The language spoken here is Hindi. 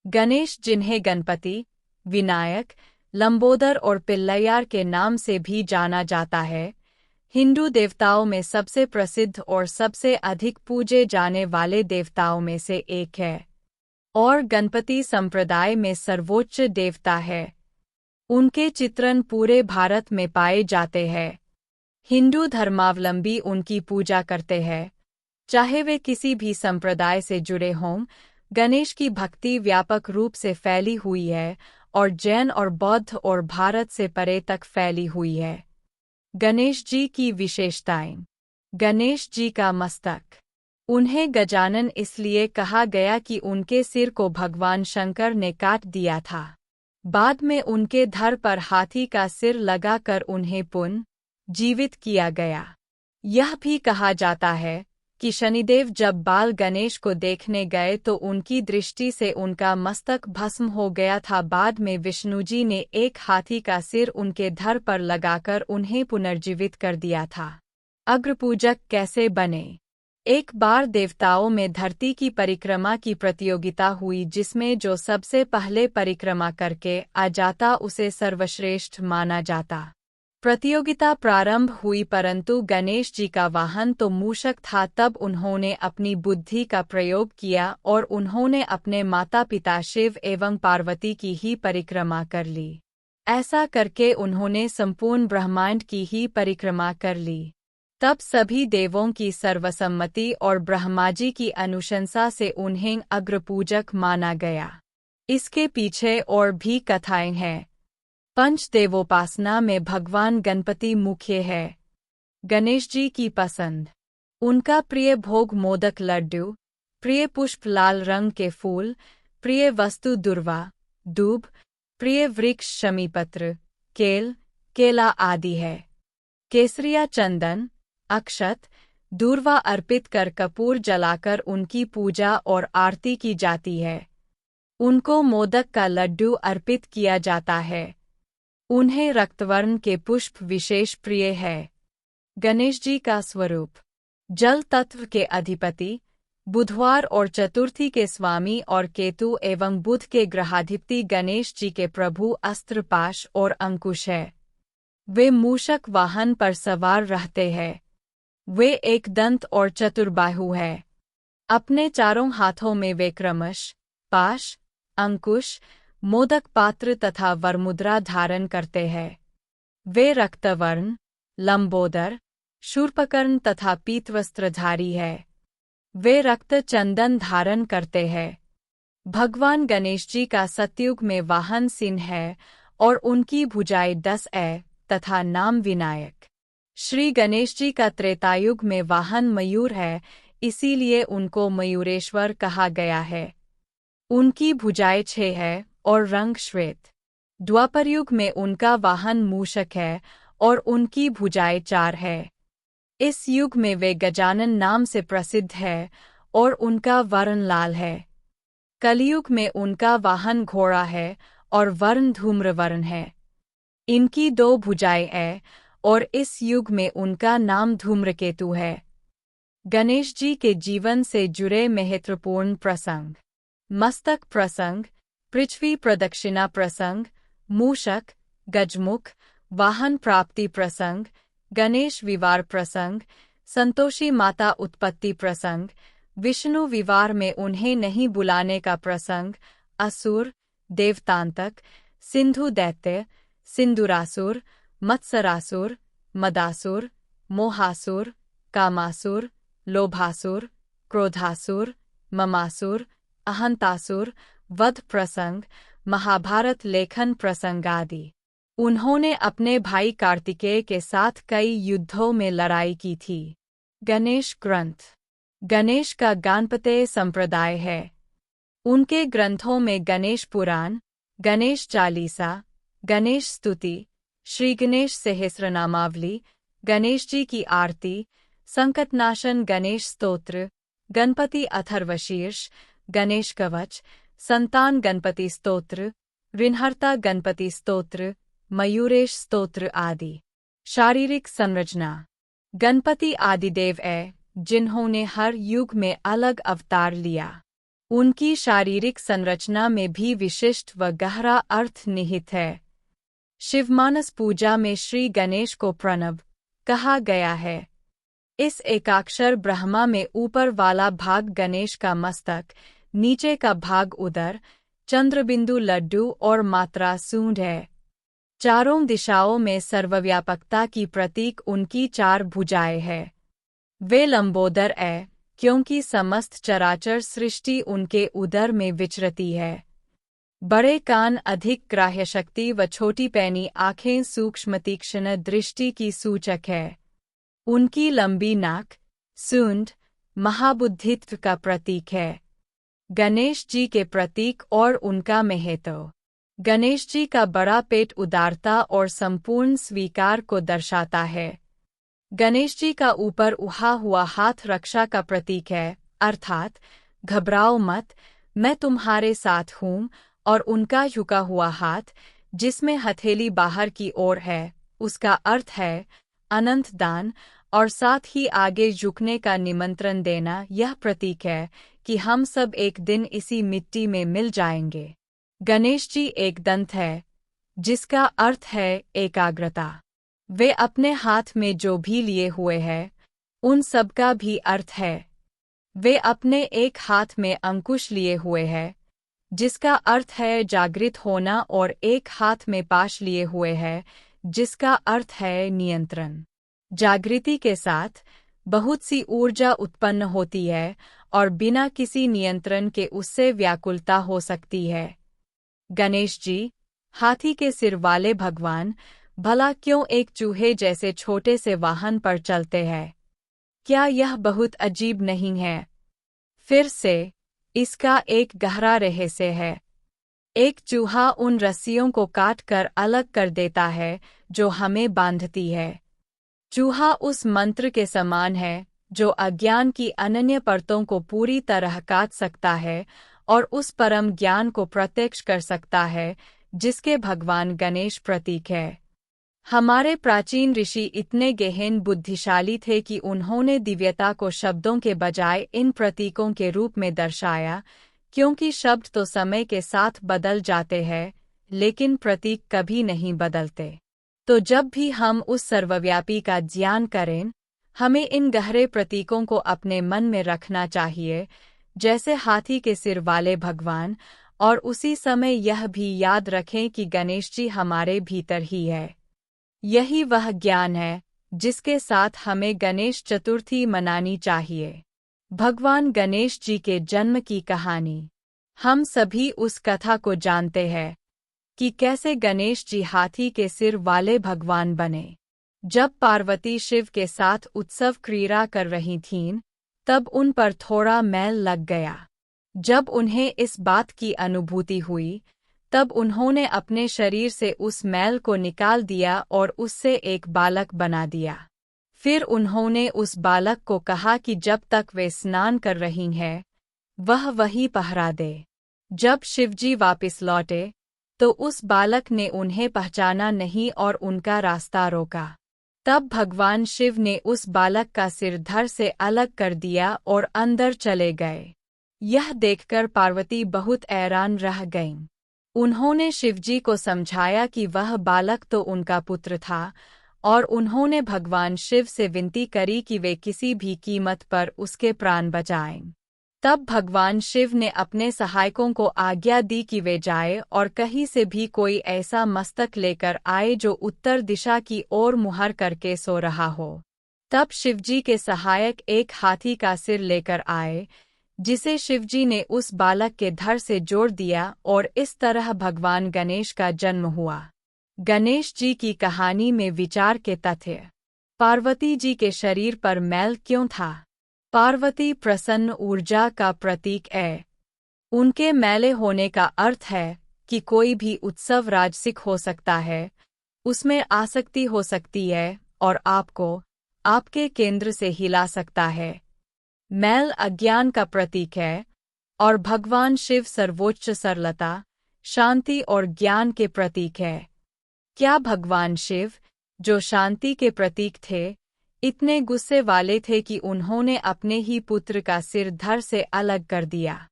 गणेश, जिन्हें गणपति, विनायक, लंबोदर और पिल्लैयार के नाम से भी जाना जाता है, हिंदू देवताओं में सबसे प्रसिद्ध और सबसे अधिक पूजे जाने वाले देवताओं में से एक है और गणपति संप्रदाय में सर्वोच्च देवता है। उनके चित्रण पूरे भारत में पाए जाते हैं। हिंदू धर्मावलंबी उनकी पूजा करते हैं, चाहे वे किसी भी संप्रदाय से जुड़े हों। गणेश की भक्ति व्यापक रूप से फैली हुई है और जैन और बौद्ध और भारत से परे तक फैली हुई है। गणेश जी की विशेषताएं। गणेश जी का मस्तक। उन्हें गजानन इसलिए कहा गया कि उनके सिर को भगवान शंकर ने काट दिया था। बाद में उनके धड़ पर हाथी का सिर लगाकर उन्हें पुनः जीवित किया गया। यह भी कहा जाता है कि शनिदेव जब बाल गणेश को देखने गए तो उनकी दृष्टि से उनका मस्तक भस्म हो गया था। बाद में विष्णुजी ने एक हाथी का सिर उनके धड़ पर लगाकर उन्हें पुनर्जीवित कर दिया था। अग्रपूजक कैसे बने? एक बार देवताओं में धरती की परिक्रमा की प्रतियोगिता हुई जिसमें जो सबसे पहले परिक्रमा करके आ जाता उसे सर्वश्रेष्ठ माना जाता। प्रतियोगिता प्रारंभ हुई परंतु गणेश जी का वाहन तो मूषक था। तब उन्होंने अपनी बुद्धि का प्रयोग किया और उन्होंने अपने माता पिता शिव एवं पार्वती की ही परिक्रमा कर ली। ऐसा करके उन्होंने संपूर्ण ब्रह्मांड की ही परिक्रमा कर ली। तब सभी देवों की सर्वसम्मति और ब्रह्माजी की अनुशंसा से उन्हें अग्रपूजक माना गया। इसके पीछे और भी कथाएं हैं। पंचदेवोपासना में भगवान गणपति मुख्य है। गणेश जी की पसंद। उनका प्रिय भोग मोदक लड्डू, प्रिय पुष्प लाल रंग के फूल, प्रिय वस्तु दुर्वा, दूब, प्रिय वृक्ष शमीपत्र, केल, केला आदि है। केसरिया चंदन, अक्षत, दूर्वा अर्पित कर कपूर जलाकर उनकी पूजा और आरती की जाती है। उनको मोदक का लड्डू अर्पित किया जाता है। उन्हें रक्तवर्ण के पुष्प विशेष प्रिय है। गणेश जी का स्वरूप। जल तत्व के अधिपति, बुधवार और चतुर्थी के स्वामी और केतु एवं बुध के ग्रहाधिपति गणेश जी के प्रभु अस्त्र पाश और अंकुश है। वे मूषक वाहन पर सवार रहते हैं। वे एक दंत और चतुर्बाहु है। अपने चारों हाथों में वे क्रमश पाश, अंकुश, मोदक पात्र तथा वरमुद्रा धारण करते हैं। वे रक्तवर्ण, लंबोदर, शूर्पकर्ण तथा पीतवस्त्रधारी है। वे रक्त चंदन धारण करते हैं। भगवान गणेश जी का सतयुग में वाहन सिंह है और उनकी भुजाएं 10 है तथा नाम विनायक। श्री गणेश जी का त्रेतायुग में वाहन मयूर है, इसीलिए उनको मयूरेश्वर कहा गया है। उनकी भुजाएं 6 है और रंग श्वेत। द्वापरयुग में उनका वाहन मूषक है और उनकी भुजाएं 4 है। इस युग में वे गजानन नाम से प्रसिद्ध है और उनका वर्ण लाल है। कलयुग में उनका वाहन घोड़ा है और वर्ण धूम्रवर्ण है। इनकी 2 भुजाएं हैं और इस युग में उनका नाम धूम्रकेतु है। गणेश जी के जीवन से जुड़े महत्वपूर्ण प्रसंग। मस्तक प्रसंग, पृथ्वी प्रदक्षिणा प्रसंग, मूषक, गजमुख, वाहन प्राप्ति प्रसंग, गणेश विवार प्रसंग, संतोषी माता उत्पत्ति प्रसंग, विष्णु विवार में उन्हें नहीं बुलाने का प्रसंग, असुर, देवतांतक, सिंधु दैत्य, सिंदूरासुर, मत्सरासुर, मदासुर, मोहासुर, कामासुर, लोभासुर, क्रोधासुर, ममासुर, अहंतासुर, वध प्रसंग, महाभारत लेखन प्रसंग आदि। उन्होंने अपने भाई कार्तिकेय के साथ कई युद्धों में लड़ाई की थी। गणेश ग्रंथ। गणेश का गाणपत्य संप्रदाय है। उनके ग्रंथों में गणेश पुराण, गणेश चालीसा, गणेश स्तुति, श्री गणेश सहस्रनामावली, गणेश जी की आरती, संकटनाशन गणेश स्तोत्र, गणपति अथर्वशीर्ष, गणेश कवच, संतान गणपति स्तोत्र, ऋणहर्ता गणपति स्तोत्र, मयूरेश स्तोत्र आदि। शारीरिक संरचना। गणपति आदिदेव है जिन्होंने हर युग में अलग अवतार लिया। उनकी शारीरिक संरचना में भी विशिष्ट व गहरा अर्थ निहित है। शिवमानस पूजा में श्री गणेश को प्रणव कहा गया है। इस एकाक्षर ब्रह्मा में ऊपर वाला भाग गणेश का मस्तक, नीचे का भाग उदर, चंद्रबिंदु लड्डू और मात्रा सूंड है। चारों दिशाओं में सर्वव्यापकता की प्रतीक उनकी 4 भुजाएं हैं। वे लंबोदर है क्योंकि समस्त चराचर सृष्टि उनके उदर में विचरती है। बड़े कान अधिक ग्राह्य शक्ति व छोटी पैनी आँखें सूक्ष्म तीक्ष्ण दृष्टि की सूचक है। उनकी लंबी नाक, सूंड, महाबुद्धित्व का प्रतीक है। गणेश जी के प्रतीक और उनका महत्व। गणेश जी का बड़ा पेट उदारता और संपूर्ण स्वीकार को दर्शाता है। गणेश जी का ऊपर उठा हुआ हाथ रक्षा का प्रतीक है, अर्थात घबराओ मत, मैं तुम्हारे साथ हूँ, और उनका झुका हुआ हाथ, जिसमें हथेली बाहर की ओर है, उसका अर्थ है अनंत दान और साथ ही आगे झुकने का निमंत्रण देना। यह प्रतीक है कि हम सब एक दिन इसी मिट्टी में मिल जाएंगे। गणेश जी एक दंत है, जिसका अर्थ है एकाग्रता। वे अपने हाथ में जो भी लिए हुए हैं, उन सब का भी अर्थ है। वे अपने एक हाथ में अंकुश लिए हुए हैं, जिसका अर्थ है जागृत होना, और एक हाथ में पाश लिए हुए हैं, जिसका अर्थ है नियंत्रण। जागृति के साथ बहुत सी ऊर्जा उत्पन्न होती है और बिना किसी नियंत्रण के उससे व्याकुलता हो सकती है। गणेश जी, हाथी के सिर वाले भगवान, भला क्यों एक चूहे जैसे छोटे से वाहन पर चलते हैं? क्या यह बहुत अजीब नहीं है? फिर से, इसका एक गहरा रहस्य है। एक चूहा उन रस्सियों को काट कर अलग कर देता है जो हमें बांधती है। चूहा उस मंत्र के समान है जो अज्ञान की अनन्य परतों को पूरी तरह काट सकता है और उस परम ज्ञान को प्रत्यक्ष कर सकता है जिसके भगवान गणेश प्रतीक है। हमारे प्राचीन ऋषि इतने गहन बुद्धिशाली थे कि उन्होंने दिव्यता को शब्दों के बजाय इन प्रतीकों के रूप में दर्शाया, क्योंकि शब्द तो समय के साथ बदल जाते हैं, लेकिन प्रतीक कभी नहीं बदलते। तो जब भी हम उस सर्वव्यापी का ध्यान करें, हमें इन गहरे प्रतीकों को अपने मन में रखना चाहिए, जैसे हाथी के सिर वाले भगवान, और उसी समय यह भी याद रखें कि गणेश जी हमारे भीतर ही है। यही वह ज्ञान है जिसके साथ हमें गणेश चतुर्थी मनानी चाहिए। भगवान गणेश जी के जन्म की कहानी। हम सभी उस कथा को जानते हैं कि कैसे गणेश जी हाथी के सिर वाले भगवान बने। जब पार्वती शिव के साथ उत्सव क्रीड़ा कर रही थीं, तब उन पर थोड़ा मैल लग गया। जब उन्हें इस बात की अनुभूति हुई, तब उन्होंने अपने शरीर से उस मैल को निकाल दिया और उससे एक बालक बना दिया। फिर उन्होंने उस बालक को कहा कि जब तक वे स्नान कर रही हैं, वह वही पहरा दे। जब शिवजी वापस लौटे, तो उस बालक ने उन्हें पहचाना नहीं और उनका रास्ता रोका। तब भगवान शिव ने उस बालक का सिर धड़ से अलग कर दिया और अंदर चले गए। यह देखकर पार्वती बहुत हैरान रह गईं। उन्होंने शिवजी को समझाया कि वह बालक तो उनका पुत्र था, और उन्होंने भगवान शिव से विनती करी कि वे किसी भी कीमत पर उसके प्राण बचाएं। तब भगवान शिव ने अपने सहायकों को आज्ञा दी कि वे जाएं और कहीं से भी कोई ऐसा मस्तक लेकर आए जो उत्तर दिशा की ओर मुहर करके सो रहा हो। तब शिवजी के सहायक एक हाथी का सिर लेकर आए, जिसे शिवजी ने उस बालक के धड़ से जोड़ दिया, और इस तरह भगवान गणेश का जन्म हुआ। गणेश जी की कहानी में विचार के तथ्य। पार्वती जी के शरीर पर मैल क्यों था? पार्वती प्रसन्न ऊर्जा का प्रतीक है। उनके मैले होने का अर्थ है कि कोई भी उत्सव राजसिक हो सकता है, उसमें आसक्ति हो सकती है और आपको आपके केंद्र से हिला सकता है। मैल अज्ञान का प्रतीक है और भगवान शिव सर्वोच्च सरलता, शांति और ज्ञान के प्रतीक है। क्या भगवान शिव, जो शांति के प्रतीक थे, इतने गुस्से वाले थे कि उन्होंने अपने ही पुत्र का सिर धड़ से अलग कर दिया?